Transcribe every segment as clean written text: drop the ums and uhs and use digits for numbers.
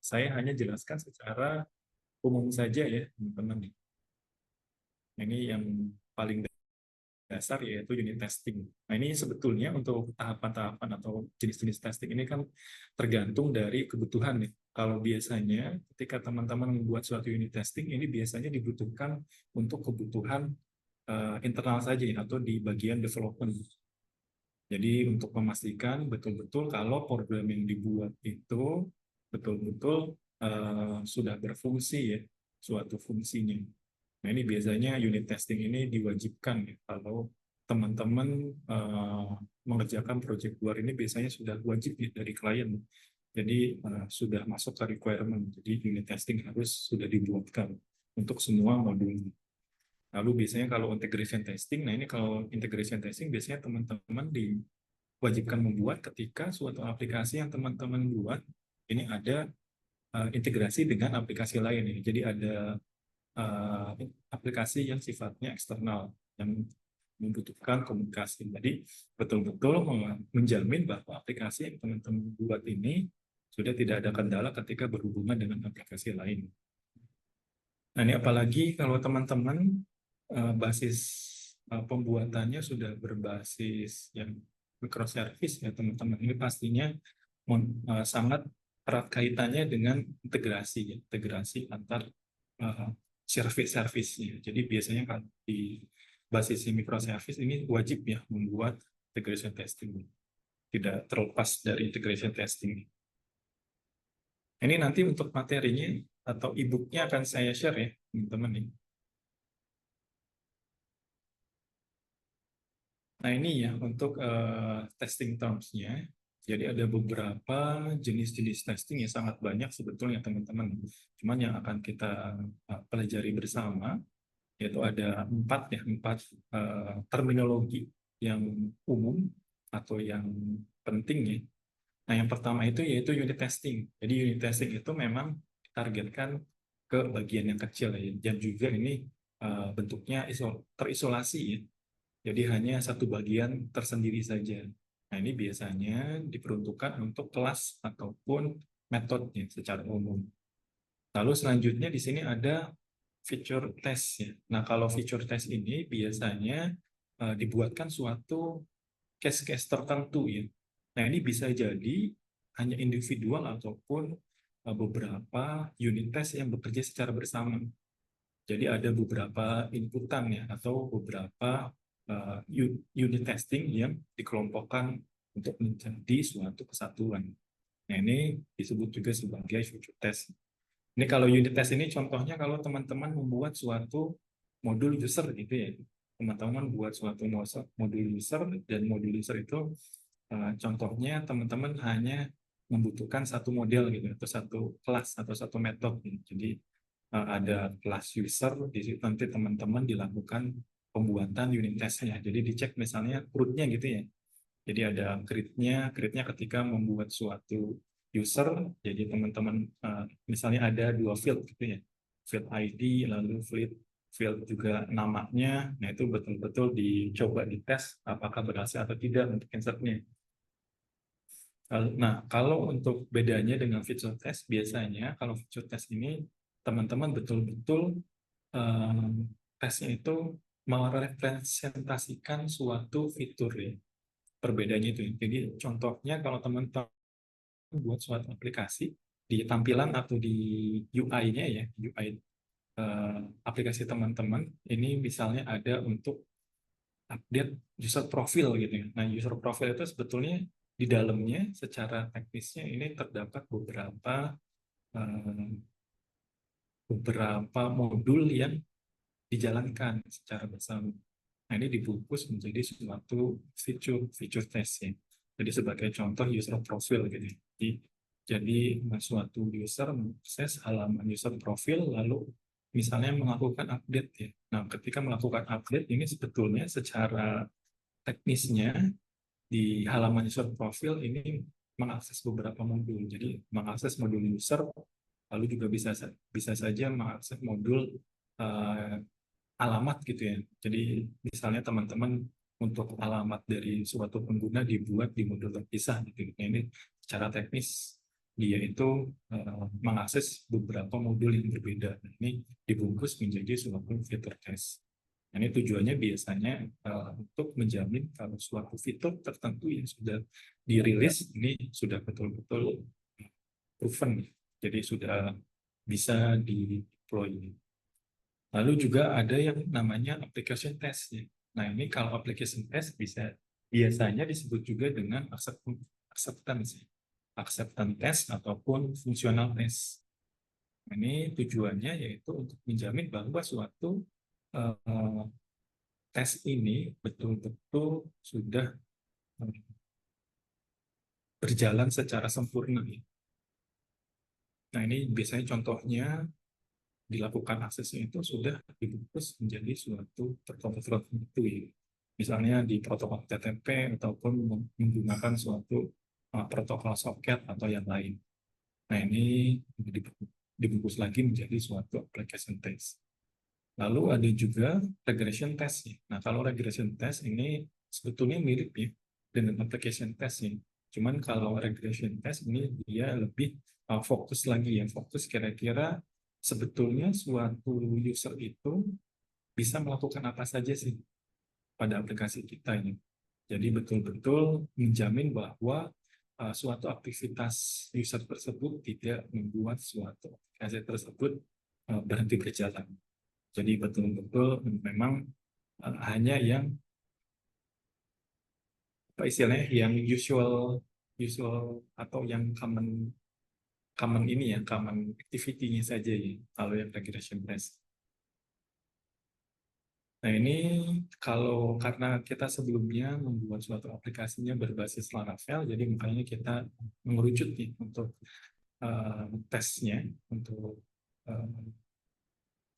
saya hanya jelaskan secara umum saja ya, teman-teman. Ini yang paling dasar yaitu unit testing. Nah, ini sebetulnya untuk tahapan-tahapan atau jenis-jenis testing ini kan tergantung dari kebutuhan nih. Kalau biasanya ketika teman-teman membuat suatu unit testing ini biasanya dibutuhkan untuk kebutuhan internal saja ya, atau di bagian development. Jadi untuk memastikan betul-betul kalau program yang dibuat itu betul-betul sudah berfungsi ya, suatu fungsinya. Nah, ini biasanya unit testing ini diwajibkan ya, kalau teman-teman mengerjakan project luar ini biasanya sudah wajib ya dari klien. Jadi sudah masuk ke requirement. Jadi unit testing harus sudah dibuatkan untuk semua modul. Lalu biasanya kalau integration testing, nah ini kalau integration testing biasanya teman-teman diwajibkan membuat ketika suatu aplikasi yang teman-teman buat ini ada integrasi dengan aplikasi lain ini. Jadi ada aplikasi yang sifatnya eksternal yang membutuhkan komunikasi. Jadi betul-betul menjamin bahwa aplikasi yang teman-teman buat ini sudah tidak ada kendala ketika berhubungan dengan aplikasi lain. Nah, ini apalagi kalau teman-teman basis pembuatannya sudah berbasis yang microservice ya teman-teman. Ini pastinya sangat erat kaitannya dengan integrasi antar service-service-nya. Jadi biasanya kalau di basis microservice ini wajib ya membuat integration testing. Tidak terlepas dari integration testing. Ini nanti untuk materinya atau e-booknya akan saya share ya, teman-teman. Nah ini ya untuk testing terms-nya. Jadi ada beberapa jenis-jenis testing yang sangat banyak sebetulnya teman-teman. Cuman yang akan kita pelajari bersama yaitu ada empat terminologi yang umum atau yang penting ya. Nah yang pertama itu yaitu unit testing. Jadi unit testing itu memang ditargetkan ke bagian yang kecil ya. Dan juga ini bentuknya terisolasi ya. Jadi hanya satu bagian tersendiri saja. Nah, ini biasanya diperuntukkan untuk kelas ataupun metodenya secara umum. Lalu selanjutnya di sini ada feature test ya. Nah, kalau feature test ini biasanya dibuatkan suatu case-case tertentu ya. Nah, ini bisa jadi hanya individual ataupun beberapa unit test yang bekerja secara bersama. Jadi ada beberapa inputan ya atau beberapa unit testing yang dikelompokkan untuk menjadi suatu kesatuan. Nah, ini disebut juga sebagai feature test. Ini kalau unit test ini contohnya kalau teman-teman membuat suatu modul user gitu ya. Teman-teman buat suatu modul user dan modul user itu contohnya teman-teman hanya membutuhkan satu model gitu atau satu kelas atau satu metode gitu. Jadi ada kelas user di situ nanti teman-teman dilakukan pembuatan unit testnya. Jadi dicek misalnya root-nya gitu ya. Jadi ada grid-nya ketika membuat suatu user. Jadi teman-teman misalnya ada dua field gitu ya, field ID lalu field juga namanya. Nah itu betul-betul dicoba dites apakah berhasil atau tidak untuk insertnya. Nah, kalau untuk bedanya dengan feature test, biasanya kalau feature test ini teman-teman betul-betul tesnya itu merepresentasikan suatu fitur ya. Perbedaannya itu. Jadi contohnya kalau teman-teman buat suatu aplikasi di tampilan atau di UI-nya ya, UI aplikasi teman-teman ini misalnya ada untuk update user profil gitu ya. Nah, user profil itu sebetulnya di dalamnya secara teknisnya ini terdapat eh, beberapa modul yang dijalankan secara bersama. Nah, ini dibungkus menjadi suatu feature test ya. Jadi sebagai contoh user profil gitu. Jadi suatu user mengakses halaman user profil lalu misalnya melakukan update ya. Nah, ketika melakukan update ini sebetulnya secara teknisnya di halaman user profil ini mengakses beberapa modul. Jadi mengakses modul user lalu juga bisa saja mengakses modul uh, alamat gitu ya. Jadi misalnya teman-teman untuk alamat dari suatu pengguna dibuat di modul terpisah gitu. Nah, ini secara teknis dia itu mengakses beberapa modul yang berbeda. Ini dibungkus menjadi suatu fitur test. Ini tujuannya biasanya untuk menjamin kalau suatu fitur tertentu yang sudah dirilis ini sudah betul-betul proven, jadi sudah bisa di-deploy. Lalu juga ada yang namanya application test. Nah, ini kalau application test biasanya disebut juga dengan acceptance test ataupun functional test. Ini tujuannya yaitu untuk menjamin bahwa suatu tes ini betul-betul sudah berjalan secara sempurna. Nah, ini biasanya contohnya dilakukan aksesnya itu sudah dibungkus menjadi suatu protokol tertentu, ya. Misalnya di protokol TTP ataupun menggunakan suatu protokol soket atau yang lain. Nah, ini dibungkus lagi menjadi suatu application test. Lalu ada juga regression test. Nah, kalau regression test ini sebetulnya mirip ya dengan application test ya. Cuman kalau regression test ini dia lebih fokus lagi ya, fokus kira-kira sebetulnya suatu user itu bisa melakukan apa saja sih pada aplikasi kita ini. Jadi betul-betul menjamin bahwa suatu aktivitas user tersebut tidak membuat suatu aplikasi tersebut berhenti berjalan. Jadi betul-betul memang hanya yang apa istilahnya yang usual atau yang common ini ya, common activity-nya saja ya, kalau yang regression test. Nah, ini kalau karena kita sebelumnya membuat suatu aplikasinya berbasis Laravel, jadi makanya kita mengerucut nih untuk tesnya, untuk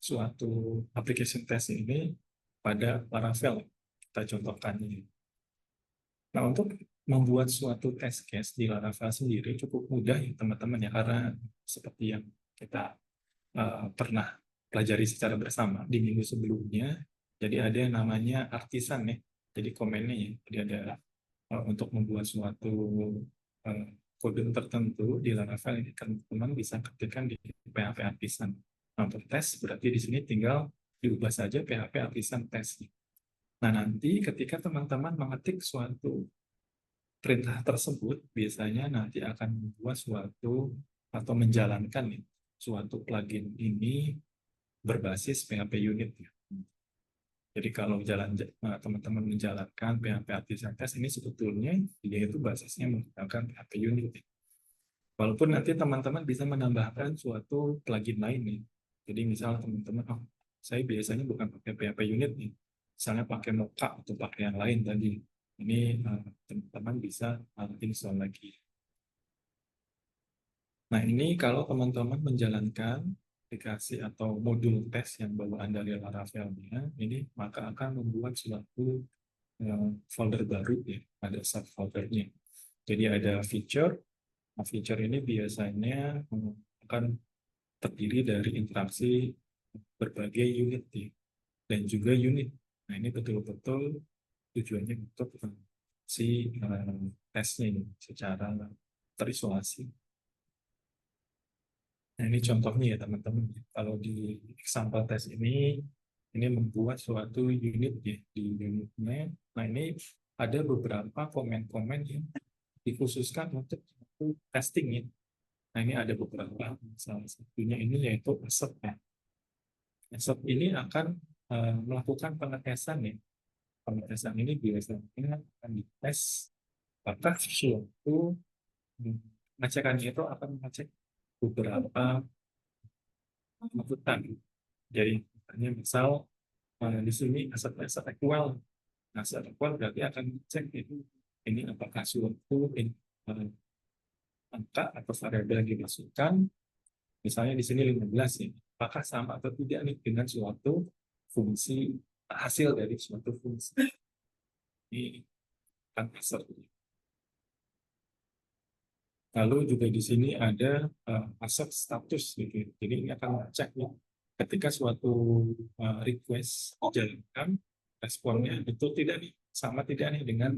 suatu application test ini pada Laravel. Kita contohkan ini. Nah, untuk membuat suatu test case di Laravel sendiri cukup mudah ya teman-teman ya, karena seperti yang kita pernah pelajari secara bersama di minggu sebelumnya. Jadi ada yang namanya artisan ya. Jadi komennya ya. Jadi ada untuk membuat suatu kode tertentu di Laravel ini teman-teman bisa ketikkan di PHP artisan. Nah, untuk tes berarti di sini tinggal diubah saja PHP artisan test. Nah, nanti ketika teman-teman mengetik suatu perintah tersebut, biasanya nanti akan membuat suatu atau menjalankan nih, suatu plugin ini berbasis PHP unit. Jadi kalau teman-teman menjalankan PHP artisan test ini sebetulnya dia itu basisnya menggunakan PHP unit. Walaupun nanti teman-teman bisa menambahkan suatu plugin lain nih. Jadi misal teman-teman, saya biasanya bukan pakai PHP unit nih, misalnya pakai Mocha atau pakai yang lain tadi. Ini teman-teman bisa install lagi. Nah, ini kalau teman-teman menjalankan aplikasi atau modul tes yang bawaan dari Laravel-nya, ini maka akan membuat suatu folder baru ya, ada subfoldernya. Jadi ada feature. Nah, feature ini biasanya akan terdiri dari interaksi berbagai unit ya, dan juga unit. Nah, ini betul-betul tujuannya untuk si tesnya ini secara terisolasi. Nah, ini contohnya ya teman-teman. Kalau di example test ini membuat suatu unit ya di unitnya. Nah, ini ada beberapa komen-komen yang dikhususkan untuk testing ya. Nah, ini ada beberapa. Salah satunya ini yaitu ASEP ya. ASEP ini akan melakukan pengetesan ya. Pengetesan ini biasanya akan dites apakah suatu pengecekannya itu akan mengecek beberapa tuntutan. Jadi misal di sini aset SQL. Nah, SQL berarti akan cek ini apakah suatu angka atau variabel yang dimasukkan, misalnya di sini 15 ini, apakah sama atau tidak nih dengan suatu fungsi hasil dari suatu fungsi. Ini kan asal. Lalu juga di sini ada aset status gitu. Jadi ini akan cek ya, ketika suatu request dijalankan, responnya betul tidak nih, sama tidak nih dengan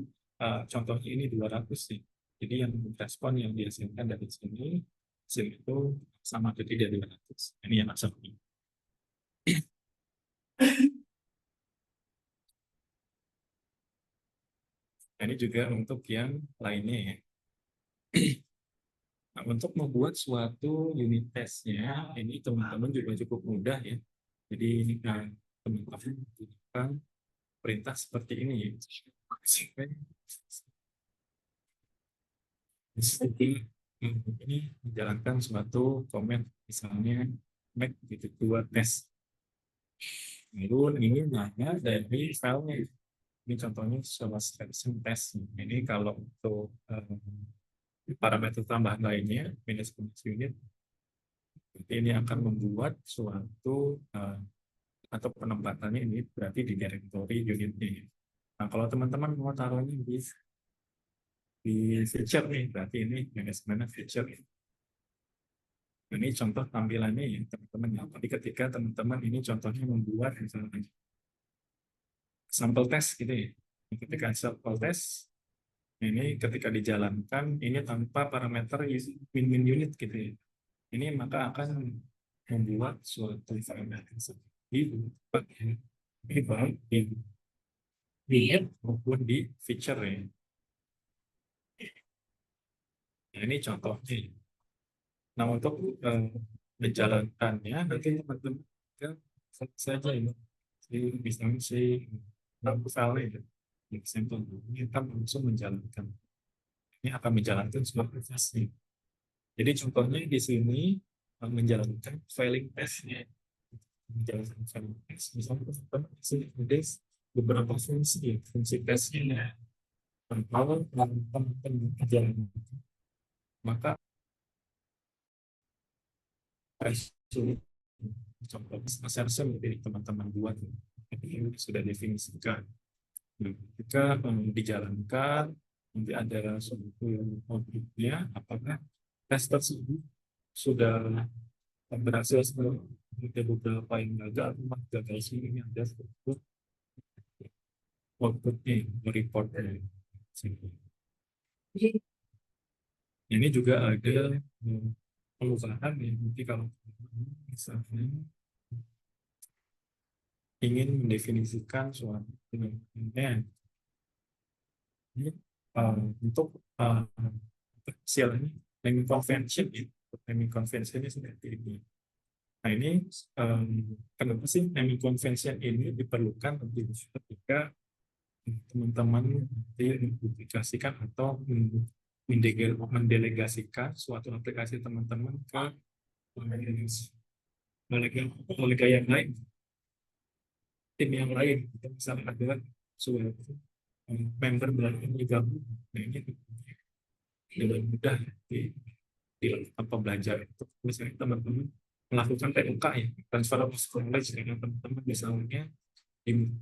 contohnya ini 200 nih. Jadi yang respon yang dihasilkan dari sini, hasil itu sama jadi dari 200. Ini yang asumsi. Ini juga untuk yang lainnya ya. Nah, untuk membuat suatu unit testnya, ini teman-teman juga cukup mudah ya. Jadi teman-teman menggunakan perintah seperti ini. Jadi ini menjalankan suatu komen, misalnya make gitu dua tes. Lalu ini nanya dari filenya. Ini contohnya sama selection test. Ini kalau untuk parameter tambahan lainnya, minus unit, ini akan membuat suatu atau penempatannya ini berarti di directory unitnya. Nah, kalau teman-teman mau taruhnya di feature nih, berarti ini manajemen feature. Ini contoh tampilannya ya, teman-teman. Jadi ketika teman-teman ini contohnya membuat misalnya sampel test gitu ya. Ketika sampel test, ini ketika dijalankan, ini tanpa parameter min-min unit gitu ya. Ini maka akan membuat suatu parameter seperti ini baik di app maupun di feature ya. Nah, ini contohnya. Nah, untuk menjalankannya, nanti teman-teman saja ini. Misalnya si file itu. Example, ini akan langsung menjalankan. Ini akan menjalankan sebuah proses. Jadi contohnya di sini menjalankan filing testnya. Menjalankan filing test. Misalnya teman-teman ada beberapa fungsi tesnya. Kalau teman-teman menjalankan, maka sulit contoh assertion dari teman-teman buat ini sudah definisikan. Jika dijalankan nanti ada suatu objeknya, apakah tes tersebut sudah berhasil ada beberapa yang gagal atau gagal ini ada suatu outputnya report. Ini juga ada perusahaan yang nanti kalau misalnya ingin mendefinisikan suatu event ini untuk hasilnya naming convention ya. Naming convention ini seperti ini. Nah ini kenapa sih naming convention ini diperlukan ketika teman-teman mengaplikasikan atau mendelegasikan suatu aplikasi teman-teman ke kolega yang lain, tim yang lain. Kita misalnya ada suatu member baru yang bergabung, nah ini dengan mudah dilakukan pembelajaran. Untuk misalnya teman-teman melakukan TUK ya, transfer of knowledge dengan teman-teman, misalnya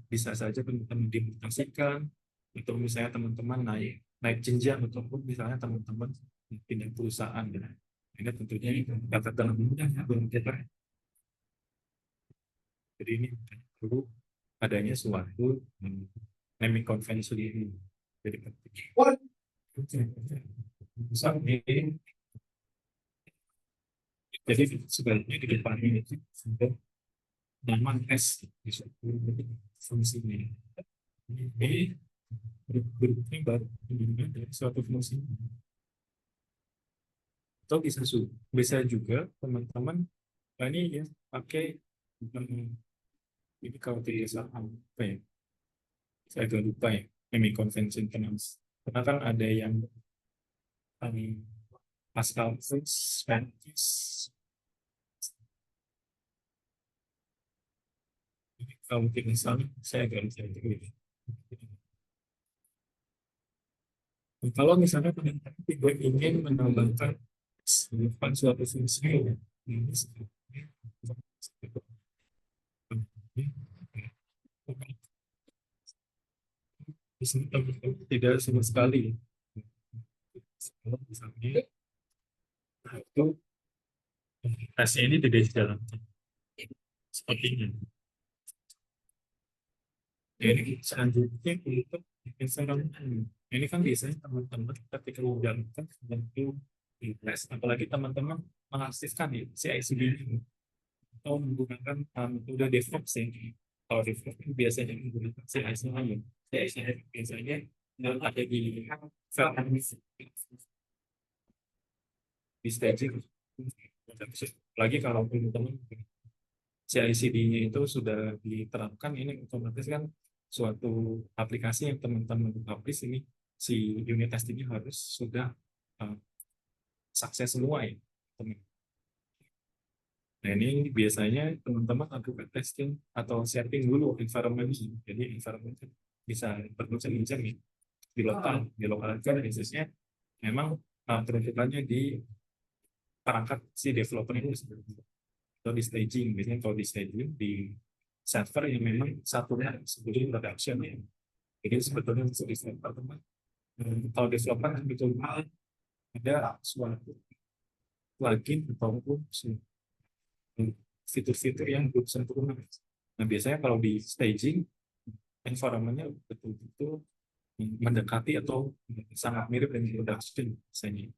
bisa saja teman-teman dimutasikan, atau misalnya teman-teman naik jenjang, ataupun misalnya teman-teman pindah perusahaan. Ya. Ini tentunya dapat dalam mudah ya, belum kita. Jadi ini perlu adanya suatu naming convention ini. Jadi penting. Jadi sebenarnya di depan ini sudah nama S di suatu fungsinya. Ini berikutnya baru dari suatu fungsi. Atau bisa juga teman-teman ini ya pakai ini kalau tidak salah apa ya, saya agak lupa ya, naming convention finance. Karena kan ada yang Pascal Spanish. Kalau tidak salah, saya agak lupa itu. Kalau misalnya teman-teman tidak ingin menambahkan suatu fungsi, tidak sama sekali. Kalau misalnya itu tesnya ini tidak dijalankan seperti ini. Jadi selanjutnya untuk misalnya Ini kan biasanya teman-teman ketika menjalankan sesuatu di tes, apalagi teman-teman mengaktifkan ya CI/CD atau menggunakan metode DevOps ya. Kalau DevOps itu biasanya menggunakan CI/CD. CI/CD biasanya ada di di staging. Lagi kalau teman-teman CI/CD-nya itu sudah diterapkan, ini otomatis kan suatu aplikasi yang teman-teman publish ini si unit testingnya harus sudah uh, sukses semua ya. Nah ini biasanya teman-teman lakukan testing atau setting dulu environment. Jadi environment bisa bermacam-macam ya. Di lokal kan biasanya memang peruntukannya di perangkat si developer itu atau di staging. Biasanya kalau di staging di server yang memang satunya sebelum production ya. Jadi sebetulnya di server teman. Kalau developer sebetulnya ada suatu plugin ataupun fitur-fitur yang belum sempurna. Nah, biasanya kalau di staging, environment-nya betul-betul mendekati atau sangat mirip dengan production biasanya.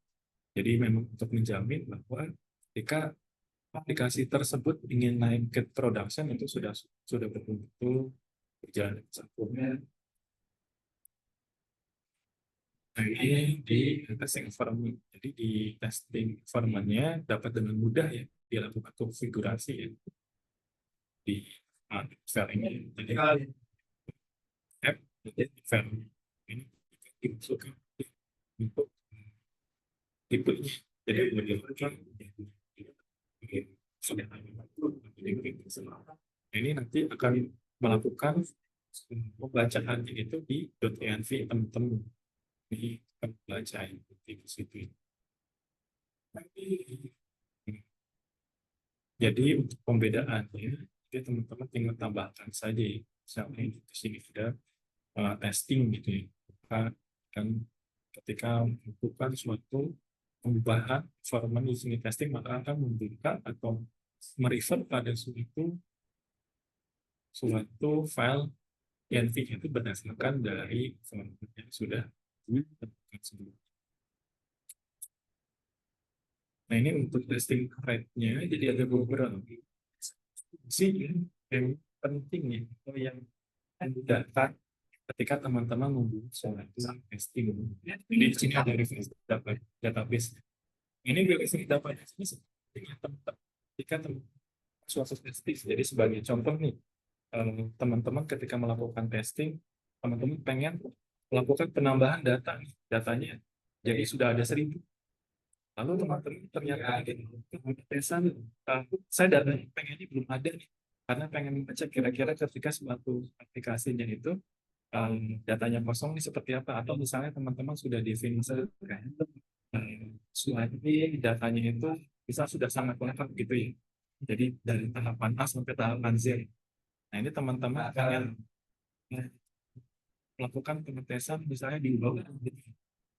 Jadi memang untuk menjamin bahwa ketika aplikasi tersebut ingin naik ke production itu sudah betul-betul berjalan sempurna. Nah, ini di testing environment. Jadi di testing environment-nya dapat dengan mudah ya dilakukan konfigurasi ya di file ini. Jadi app file ini dimasukkan untuk tipenya. Jadi menjelaskan ini nanti akan melakukan pembacaan itu di .env teman-teman di pembacaan di situ. Jadi untuk pembedaannya, jadi teman-teman tinggal tambahkan saja. Misalnya di sini sudah testing gitu ya. Dan ketika melakukan suatu perubahan format di sini testing, maka akan membuka atau merefer pada suatu file env itu berdasarkan dari format yang sudah ditentukan sebelumnya. Nah ini untuk testing rate-nya, jadi ada beberapa sih yang penting ya, atau yang data ketika teman-teman membuat suatu testing. Jadi di sini ada reference database. Ini reference database ini seperti teman-teman ketika suatu testing. Jadi sebagai contoh nih, teman-teman ketika melakukan testing, teman-teman pengen melakukan penambahan data, datanya jadi sudah ada 1.000. Lalu teman-teman ternyata ada tesan, saya data pengennya belum ada nih, karena pengen ngecek kira-kira ketika suatu aplikasinya itu datanya kosong ini seperti apa, atau misalnya teman-teman sudah definisikan suatu datanya itu bisa sudah sangat lengkap gitu ya. Jadi dari tahapan A sampai tahapan Z. Nah ini teman-teman akan melakukan pengetesan misalnya di bawah.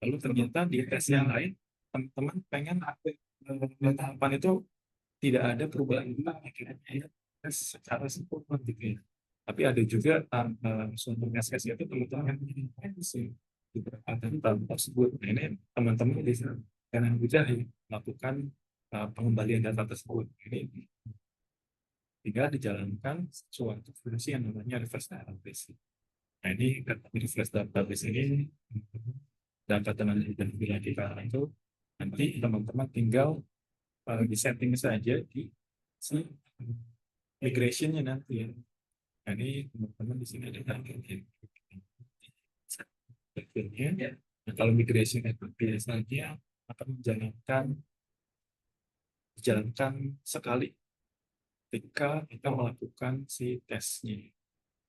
Lalu ternyata di tes yang lain teman-teman pengen tahapan itu tidak ada perubahan secara sempurna gitu ya. Tapi ada juga sumber tes itu teman-teman di beberapa tahap tersebut. Nah, ini teman-teman bisa dengan mudah melakukan pengembalian data tersebut. Ini tinggal dijalankan suatu fungsi yang namanya reverse database. Nah ini reverse database ini data teman dan bila kita itu nanti teman-teman tinggal di setting saja di si migrationnya nanti ya. Nah, ini teman-teman di sini ada bagiannya. Nah, kalau migration itu biasanya akan dijalankan sekali ketika kita melakukan si tesnya.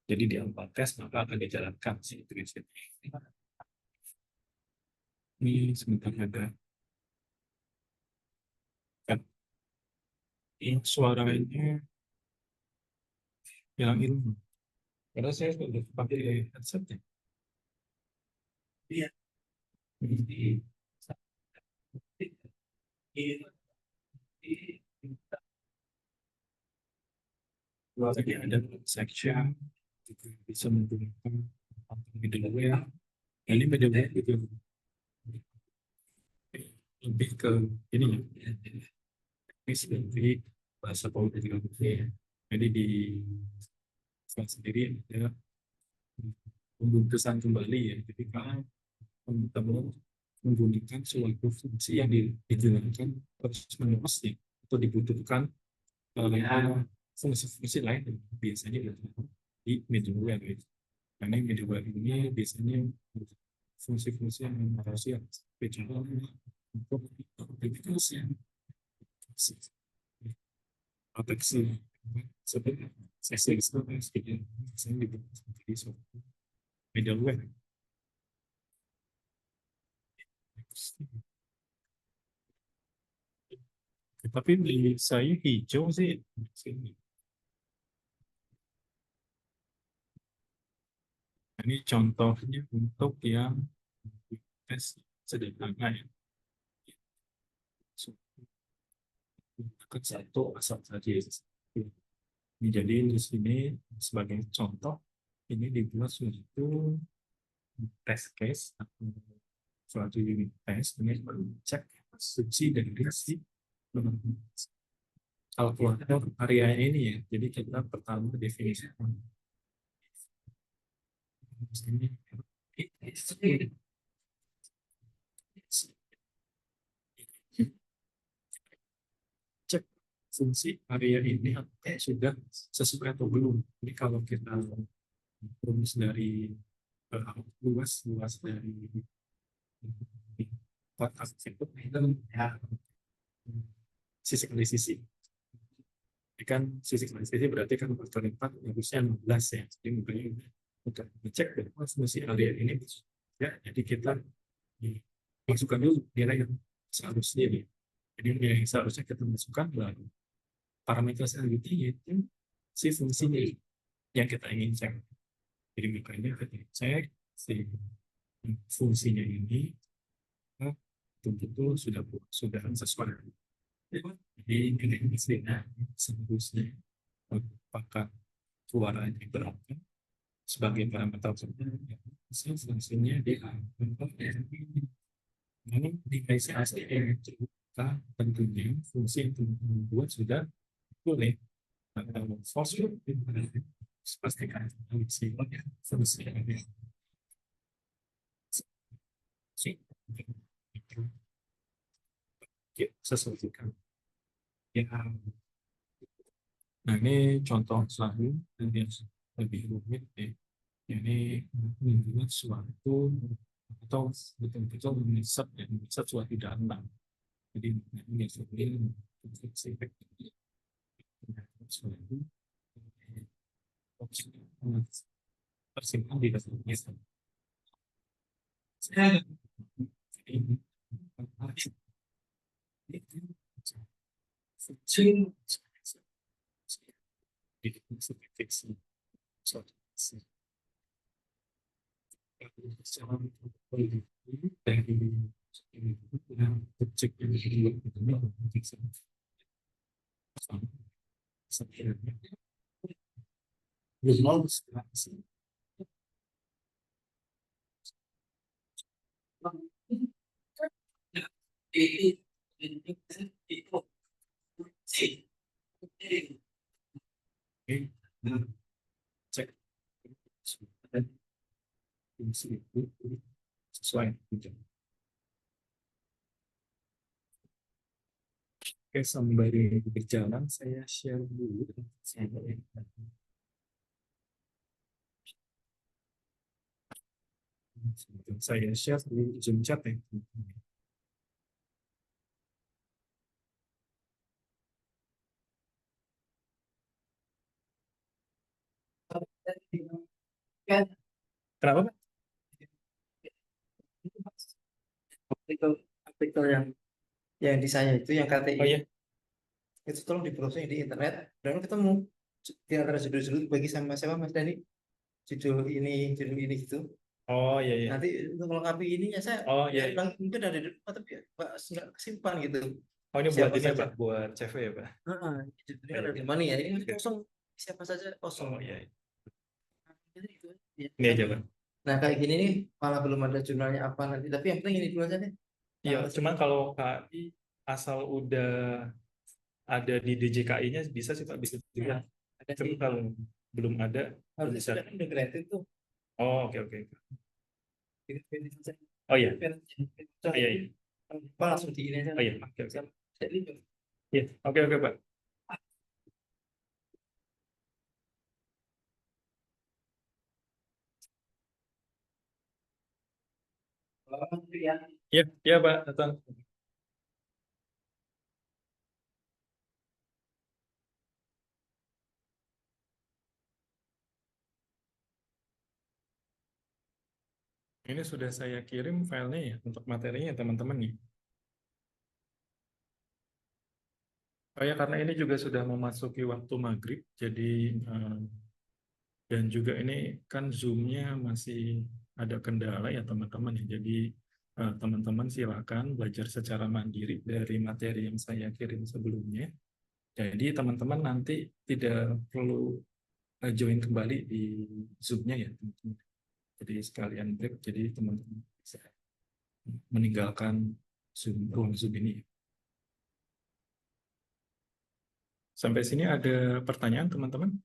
Jadi di awal tes maka akan dijalankan si migration. Ini sebentar ada. Ini suaranya hilang ilmu. Karena saya sudah pakai headset ya. Iya. Jadi ada section bisa menggunakan middleware Ini beda-beda gitu. Lebih ke ini ya, teknis dari bahasa politik. Jadi di saya sendiri ada pembungkusan kembali ya. Jadi kalau teman-teman menggunakan suatu fungsi yang digunakan terus menerus ya, atau dibutuhkan fungsi-fungsi lain biasanya di middleware gitu. Karena middleware ini biasanya fungsi-fungsi yang harusnya spesial untuk aktivitas yang proteksi seperti sesi seperti saya dibuat seperti suatu middleware. Tapi di saya hijau sih. Ini contohnya untuk yang tes sederhana ya. Gunakan satu asal saja. Jadi di sini sebagai contoh ini dibuat suatu test case atau suatu unit test ini mengecek suci dari si kalkulator area ini ya. Jadi kita pertama definisi cek fungsi area ini sudah sesuai atau belum. Jadi kalau kita rumus dari luas dari kotak itu ya sisi kali sisi. Ini kan sisi kali sisi berarti kan faktor 4 harusnya 16 ya. Jadi mungkin untuk ngecek fungsi area ini ya. Jadi kita masukkan dulu nilai yang seharusnya nih. Jadi nilai yang seharusnya kita masukkan lalu parameter selanjutnya yaitu si fungsinya yang kita ingin cek. Jadi makanya saya si fungsinya ini betul-betul sudah sesuai. Jadi nilai istilah seharusnya apakah suaranya berapa sebagai parameter fungsinya dia ini nilai asli kita tentunya fungsi yang teman-teman buat sudah boleh false pastikan fungsi sesuaikan ya. Nah ini contoh selanjutnya yang lebih rumit ya. Ini membuat suatu atau betul-betul menyesat suatu data. Jadi ini sebenarnya fungsi suatu tersimpan di dalamnya. Fungsi fiksi suatu dari objek yang dibuat cek fungsi itu sesuai. Oke, sembari berjalan saya share dulu. Saya share di Zoom chat ya. Kenapa, Pak? Artikel yang di saya itu yang KTI Oh iya. itu tolong di browsing di internet dan ketemu di antara judul-judul bagi sama siapa Mas Dani judul ini gitu. Oh iya iya. Nanti untuk melengkapi ininya saya Oh iya. mungkin ada di rumah tapi nggak simpan gitu. Oh ini buat Siapa ini ya, saja. Pak, buat CV ya, Pak. Judulnya kan ada di mana ya? Ini kosong siapa saja kosong. Oh iya. Jadi itu ya. Ini aja, Pak. Nah kayak gini nih malah belum ada jurnalnya apa nanti. Tapi yang penting ini dulu aja deh. Iya, Yang cuman kalau KI asal udah ada di DJKI-nya bisa sih Pak, bisa juga. ada Cuma sih. kalau belum ada, Harusnya bisa. sudah kan udah gratis tuh. Oh, oke, oke. Gratis aja. Oh iya, Filmnya, iya, iya. apa langsung di ini aja. Oh iya, oke, oke. Jadi Iya, oke, oke Pak. ya. Iya, iya Pak, datang. Ini sudah saya kirim filenya ya, untuk materinya teman-teman nih. Oh ya, karena ini juga sudah memasuki waktu maghrib, jadi dan juga ini kan Zoom-nya masih ada kendala ya teman-teman ya. Jadi teman-teman silakan belajar secara mandiri dari materi yang saya kirim sebelumnya. Jadi teman-teman nanti tidak perlu join kembali di Zoom-nya ya teman-teman. Jadi sekalian break, jadi teman-teman bisa meninggalkan ruang Zoom ini. Sampai sini ada pertanyaan teman-teman?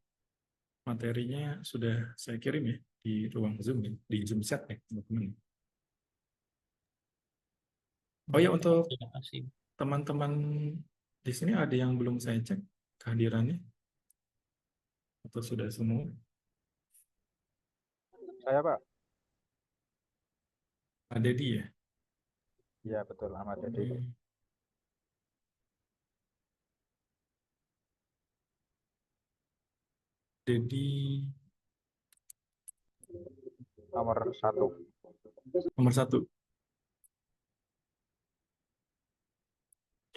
Materinya sudah saya kirim ya di ruang Zoom ya, di Zoom chat ya teman-teman. Oh ya, untuk Terima kasih. teman-teman di sini ada yang belum saya cek kehadirannya atau sudah semua? Saya Pak, Ada dia. iya betul Ahmad Dedi. Jadi Nomor 1. nomor 1.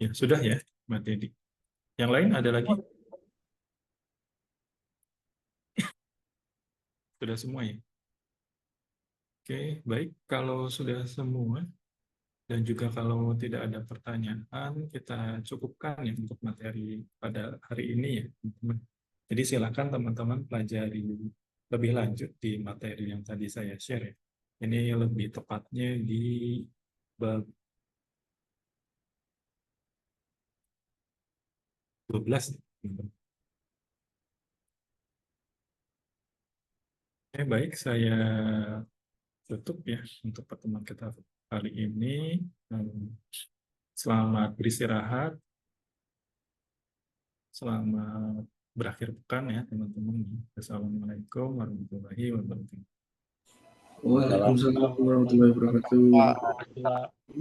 Ya sudah ya, Mbak Dedi. Yang lain ada lagi? Sudah semua ya? Oke, baik. Kalau sudah semua dan juga kalau tidak ada pertanyaan, kita cukupkan ya untuk materi pada hari ini ya, teman-teman. Jadi silakan teman-teman pelajari lebih lanjut di materi yang tadi saya share ya. Ini lebih tepatnya di bab 12 ya, teman-teman. Oke, baik, saya tutup ya untuk pertemuan kita kali ini. Selamat beristirahat, selamat berakhir pekan ya teman-teman. Assalamualaikum warahmatullahi wabarakatuh. Waalaikumsalam warahmatullahi wabarakatuh. Pak. Terima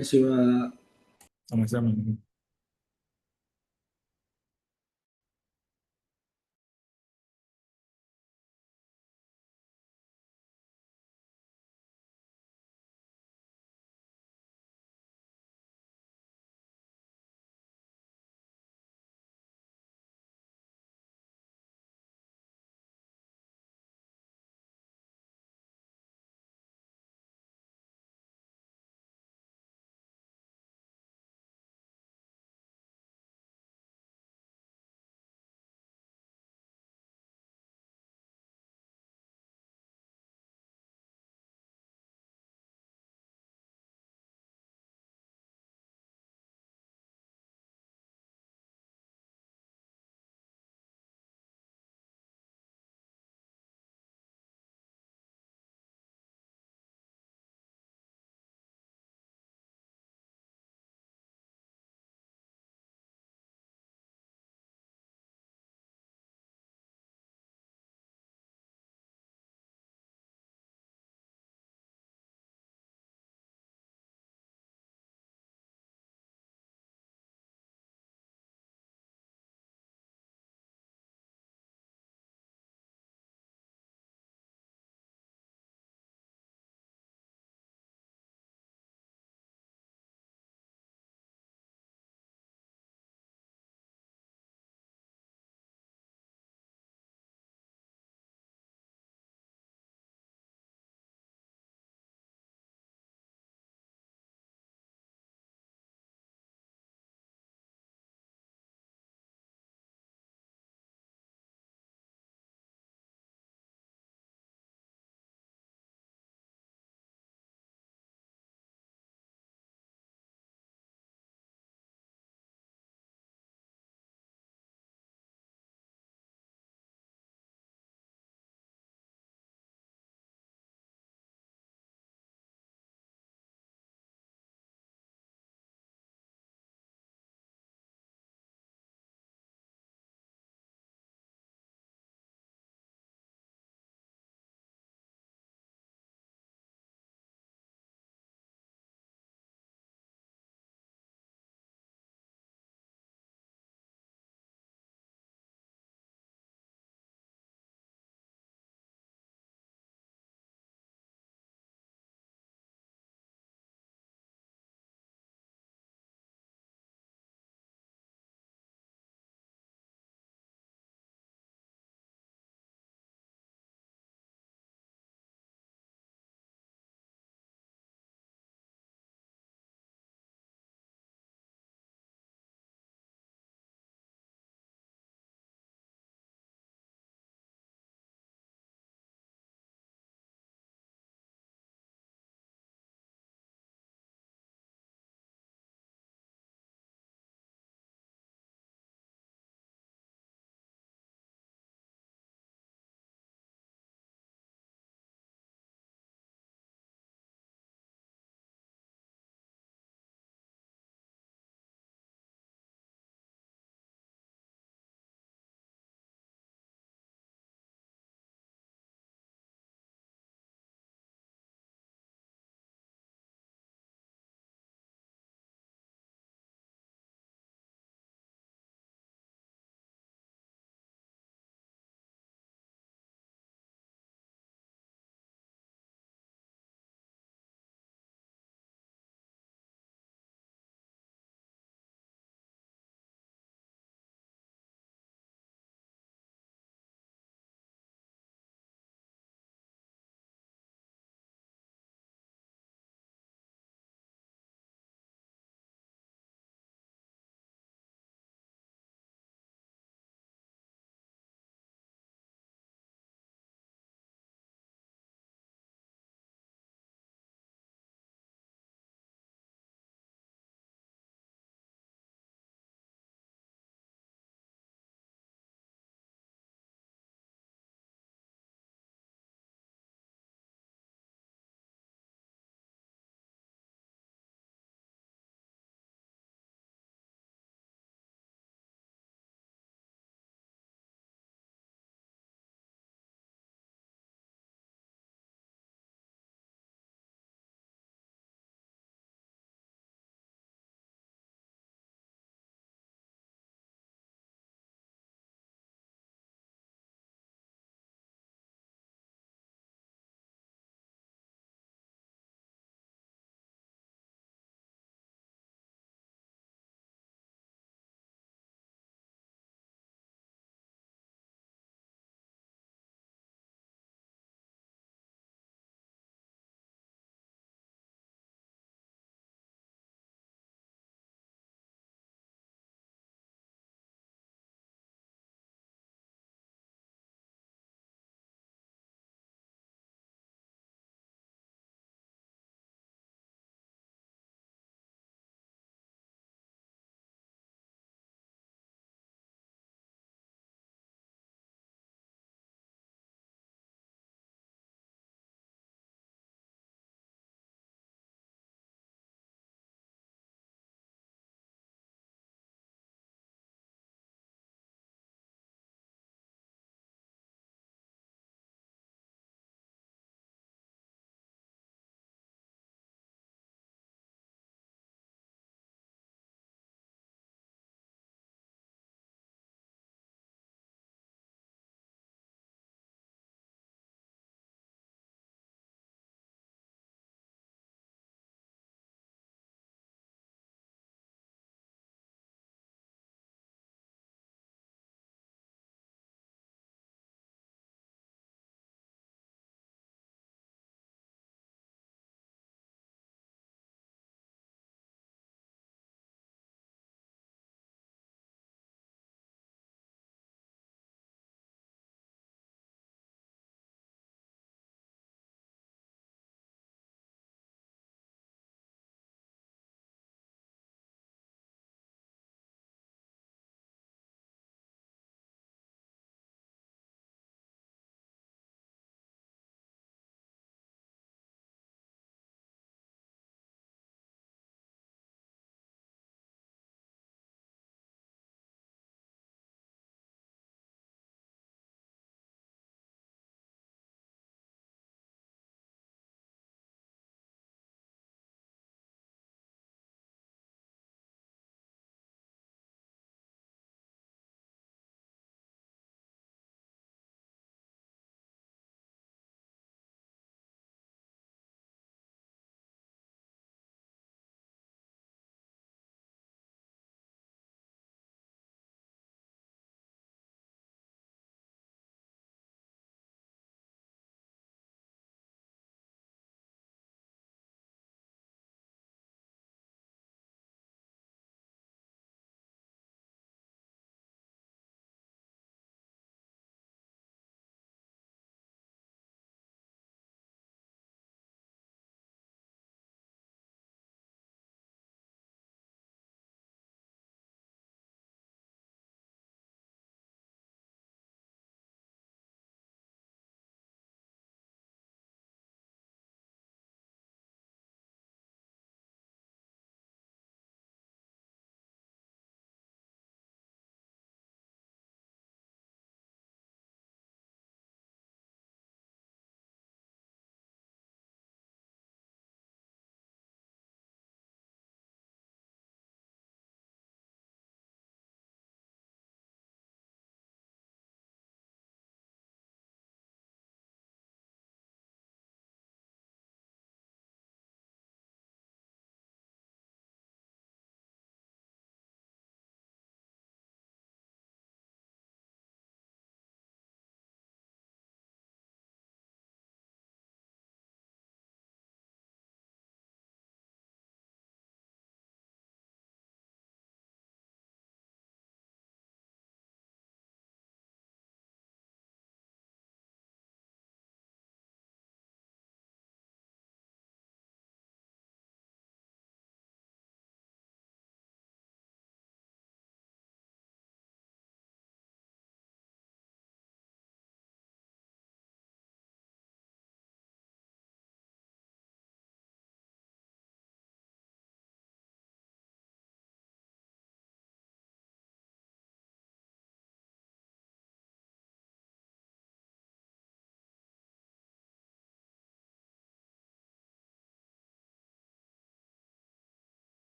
kasih, Pak. Sama-sama.